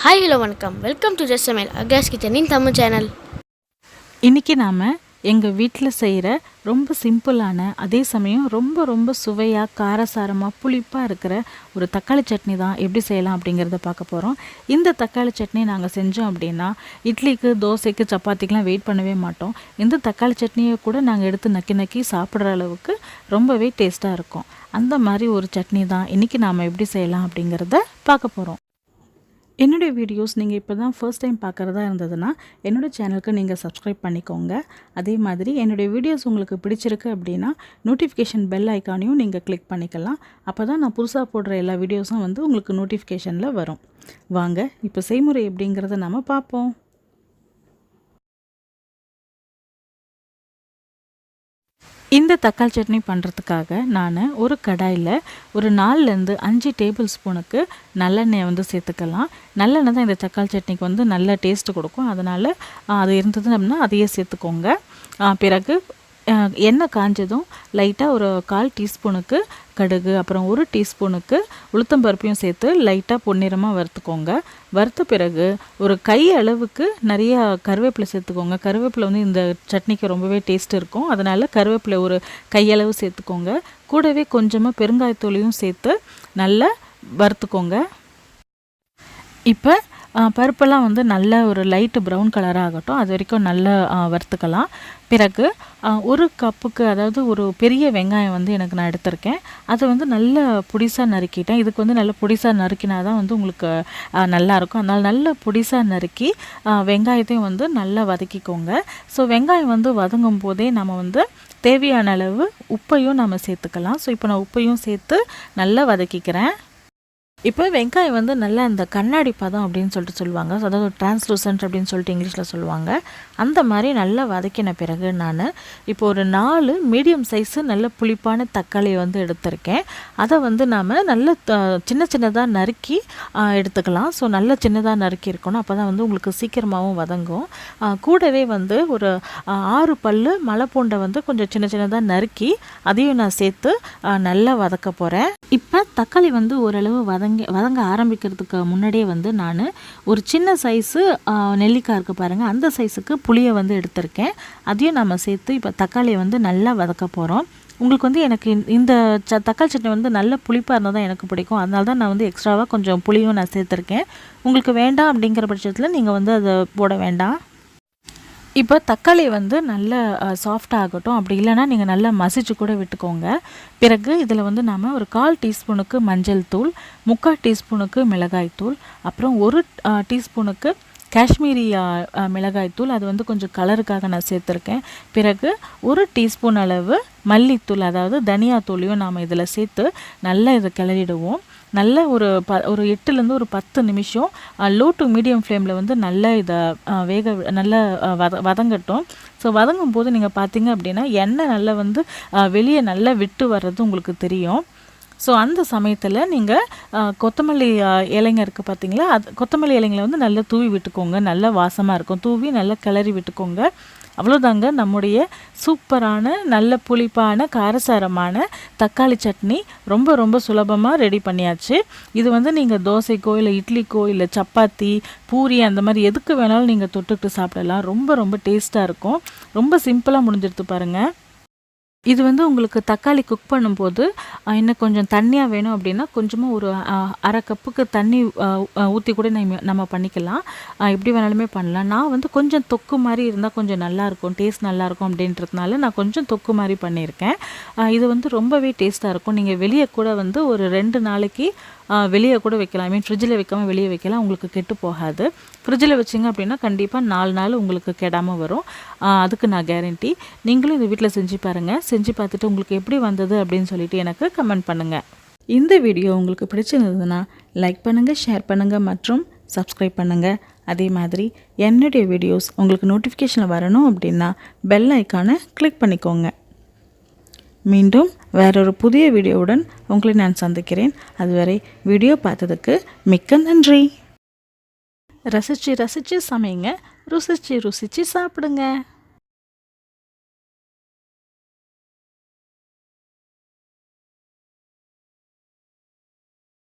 Hi hello வணக்கம், welcome to just சமையல் Akash கிச்சனின் Tamil channel. இன்றைக்கி நாம் எங்கள் வீட்டில் செய்கிற ரொம்ப சிம்பிளான அதே சமயம் ரொம்ப ரொம்ப சுவையாக காரசாரமாக புளிப்பாக இருக்கிற ஒரு தக்காளி சட்னி தான் எப்படி செய்யலாம் அப்படிங்கிறத பார்க்க போகிறோம். இந்த தக்காளி சட்னி நாங்கள் செஞ்சோம் அப்படின்னா இட்லிக்கு தோசைக்கு சப்பாத்திக்கெலாம் வெயிட் பண்ணவே மாட்டோம். இந்த தக்காளி சட்னியை கூட நாங்கள் எடுத்து நக்கி நக்கி சாப்பிட்ற அளவுக்கு ரொம்பவே டேஸ்ட்டாக இருக்கும். அந்த மாதிரி ஒரு சட்னி தான் இன்றைக்கி நாம் எப்படி செய்யலாம் அப்படிங்கிறத பார்க்க போகிறோம். என்னுடைய வீடியோஸ் நீங்கள் இப்போ தான் ஃபர்ஸ்ட் டைம் பார்க்குறதா இருந்ததுன்னா என்னோடய சேனலுக்கு நீங்கள் சப்ஸ்கிரைப் பண்ணிக்கோங்க. அதே மாதிரி என்னுடைய வீடியோஸ் உங்களுக்கு பிடிச்சிருக்கு அப்படின்னா நோட்டிஃபிகேஷன் பெல் ஐக்கானையும் நீங்கள் கிளிக் பண்ணிக்கலாம். அப்போ தான் நான் புதுசாக போடுற எல்லா வீடியோஸும் உங்களுக்கு நோட்டிஃபிகேஷனில் வரும். வாங்க இப்போ செய்முறை எப்படிங்கிறத நம்ம பார்ப்போம். இந்த தக்காளி சட்னி பண்ணுறதுக்காக நான் ஒரு கடாயில் ஒரு 4லேருந்து 5 டேபிள் ஸ்பூனுக்கு நல்லெண்ணெய் சேர்த்துக்கலாம். நல்லெண்ணெய் தான் இந்த தக்காளி சட்னிக்கு நல்ல டேஸ்ட்டு கொடுக்கும். அதனால் அது இருந்தது அப்படின்னா அதையே சேர்த்துக்கோங்க. பிறகு எண்ணெய் காஞ்சதும் லைட்டாக ஒரு 1/4 டீஸ்பூனுக்கு கடுகு, அப்புறம் 1 டீஸ்பூனுக்கு உளுத்தம்பருப்பையும் சேர்த்து லைட்டாக பொன்னிறமாக வறுத்துக்கோங்க. வறுத்த பிறகு ஒரு கை அளவுக்கு நிறையா கருவேப்பிலை சேர்த்துக்கோங்க. கருவேப்பிலை இந்த சட்னிக்கு ரொம்பவே டேஸ்ட் இருக்கும். அதனால் கருவேப்பிலை ஒரு கையளவு சேர்த்துக்கோங்க. கூடவே கொஞ்சமாக பெருங்காயத்தூளையும் சேர்த்து நல்லா வறுத்துக்கோங்க. இப்போ பருப்பெல்லாம் நல்ல ஒரு லைட்டு ப்ரௌன் கலராக ஆகட்டும், அது வரைக்கும் நல்லா வறுத்துக்கலாம். பிறகு ஒரு கப்புக்கு, அதாவது ஒரு பெரிய வெங்காயம் எனக்கு நான் எடுத்திருக்கேன். அதை நல்ல பொடிசாக நறுக்கிட்டேன். இதுக்கு நல்ல பொடிசாக நறுக்கினா தான் உங்களுக்கு நல்லாயிருக்கும். அதனால் நல்ல பொடிசாக நறுக்கி வெங்காயத்தையும் நல்லா வதக்கிக்கோங்க. ஸோ வெங்காயம் வதங்கும் போதே நம்ம தேவையான அளவு உப்பையும் நம்ம சேர்த்துக்கலாம். ஸோ இப்போ நான் உப்பையும் சேர்த்து நல்லா வதக்கிக்கிறேன். இப்போ வெங்காயம் நல்லா அந்த கண்ணாடி பதம் அப்படின்னு சொல்லுவாங்க. அதாவது டிரான்ஸ்லூசன்ட் அப்படின்னு சொல்லிட்டு இங்கிலீஷில் சொல்லுவாங்க. அந்த மாதிரி நல்லா வதக்கின பிறகு நான் இப்போ ஒரு 4 மீடியம் சைஸு நல்ல புளிப்பான தக்காளியை எடுத்திருக்கேன். அதை நாம் நல்ல சின்ன சின்னதாக நறுக்கி எடுத்துக்கலாம். ஸோ நல்ல சின்னதாக நறுக்கி இருக்கணும். அப்போ தான் உங்களுக்கு சீக்கிரமாகவும் வதங்கும். கூடவே ஒரு 6 பல்லு மலை பூண்டை கொஞ்சம் சின்ன சின்னதாக நறுக்கி அதையும் நான் சேர்த்து நல்லா வதக்க போகிறேன். இப்போ தக்காளி ஓரளவு வதங்க ஆரம்பிக்கிறதுக்கு முன்னாடியே நான் ஒரு சின்ன சைஸு நெல்லிக்காய் இருக்குது பாருங்கள், அந்த சைஸுக்கு புளியை எடுத்திருக்கேன். அதையும் நம்ம சேர்த்து இப்போ தக்காளியை நல்லா வதக்க போகிறோம். உங்களுக்கு எனக்கு இந்த தக்காளி சட்னி நல்ல புளிப்பாக இருந்தால் தான் எனக்கு பிடிக்கும். அதனால தான் நான் எக்ஸ்ட்ராவாக கொஞ்சம் புளியும் நான் சேர்த்துருக்கேன். உங்களுக்கு வேண்டாம் அப்படிங்கிற பட்சத்தில் நீங்கள் அதை போட வேண்டாம். இப்போ தக்காளி நல்லா சாஃப்டாக ஆகட்டும். அப்படி இல்லைனா நீங்கள் நல்லா மசிச்சு கூட விட்டுக்கோங்க. பிறகு இதில் நாம் ஒரு 1/4 டீஸ்பூனுக்கு மஞ்சள் தூள், 3/4 டீஸ்பூனுக்கு மிளகாய் தூள், அப்புறம் 1 டீஸ்பூனுக்கு காஷ்மீரி மிளகாய்த்தூள், அது கொஞ்சம் கலருக்காக நான் சேர்த்துருக்கேன். பிறகு 1 டீஸ்பூன் அளவு மல்லித்தூள், அதாவது தனியாத்தூளையும் நாம் இதில் சேர்த்து நல்லா இதை கிளறிடுவோம். நல்ல ஒரு 8லேருந்து ஒரு 10 நிமிஷம் லோ டு மீடியம் ஃப்ளேமில் நல்லா இதை நல்லா வதங்கட்டும். ஸோ வதங்கும் போது நீங்கள் பார்த்தீங்க அப்படின்னா எண்ணெய் நல்லா வெளியே நல்லா விட்டு வர்றது உங்களுக்கு தெரியும். ஸோ அந்த சமயத்தில் நீங்கள் கொத்தமல்லி இலைங்க இருக்குது பார்த்தீங்களா, கொத்தமல்லி இலைங்களை நல்லா தூவி விட்டுக்கோங்க. நல்லா வாசமாக இருக்கும். தூவி நல்லா கிளறி விட்டுக்கோங்க. அவ்வளோதாங்க, நம்முடைய சூப்பரான நல்ல புளிப்பான காரசாரமான தக்காளி சட்னி ரொம்ப ரொம்ப சுலபமாக ரெடி பண்ணியாச்சு. இது நீங்கள் தோசைக்கோ இல்லை இட்லிக்கோ இல்லை சப்பாத்தி பூரி அந்த மாதிரி எதுக்கு வேணாலும் நீங்கள் தொட்டுட்டு சாப்பிடலாம். ரொம்ப ரொம்ப டேஸ்ட்டாக இருக்கும். ரொம்ப சிம்பிளாக முடிஞ்சிடுது பாருங்கள். இது உங்களுக்கு தக்காளி குக் பண்ணும்போது இன்னும் கொஞ்சம் தண்ணியாக வேணும் அப்படின்னா கொஞ்சமாக ஒரு 1/2 கப்புக்கு தண்ணி ஊற்றி கூட நம்ம பண்ணிக்கலாம். எப்படி வேணாலுமே பண்ணலாம். நான் கொஞ்சம் தொக்கு மாதிரி இருந்தால் கொஞ்சம் நல்லாயிருக்கும், டேஸ்ட் நல்லாயிருக்கும் அப்படின்றதுனால நான் கொஞ்சம் தொக்கு மாதிரி பண்ணியிருக்கேன். இது ரொம்பவே டேஸ்ட்டாக இருக்கும். நீங்கள் வெளியே கூட ஒரு 2 நாளைக்கு வெளியே கூட வைக்கலாம். ஃப்ரிட்ஜில் வைக்காமல் வெளியே வைக்கலாம். உங்களுக்கு கெட்டு போகாது. ஃப்ரிட்ஜில் வச்சிங்க அப்படின்னா கண்டிப்பாக 4 நாள் உங்களுக்கு கெடாமல் வரும். அதுக்கு நான் கேரண்டி. நீங்களும் இந்த வீட்டில் செஞ்சு பாருங்கள். செஞ்சு பார்த்துட்டு உங்களுக்கு எப்படி வந்தது அப்படின்னு சொல்லிட்டு எனக்கு கமெண்ட் பண்ணுங்கள். இந்த வீடியோ உங்களுக்கு பிடிச்சிருந்ததுன்னா லைக் பண்ணுங்கள், ஷேர் பண்ணுங்கள் மற்றும் சப்ஸ்கிரைப் பண்ணுங்கள். அதே மாதிரி என்னுடைய வீடியோஸ் உங்களுக்கு நோட்டிஃபிகேஷனில் வரணும் அப்படின்னா பெல் ஐக்கானை கிளிக் பண்ணிக்கோங்க. மீண்டும் வேறொரு புதிய வீடியோவுடன் உங்களை நான் சந்திக்கிறேன். அதுவரை வீடியோ பார்த்ததுக்கு மிக்க நன்றி. ரசித்து ரசித்து சமைங்க, ருசித்து ருசித்து சாப்பிடுங்க.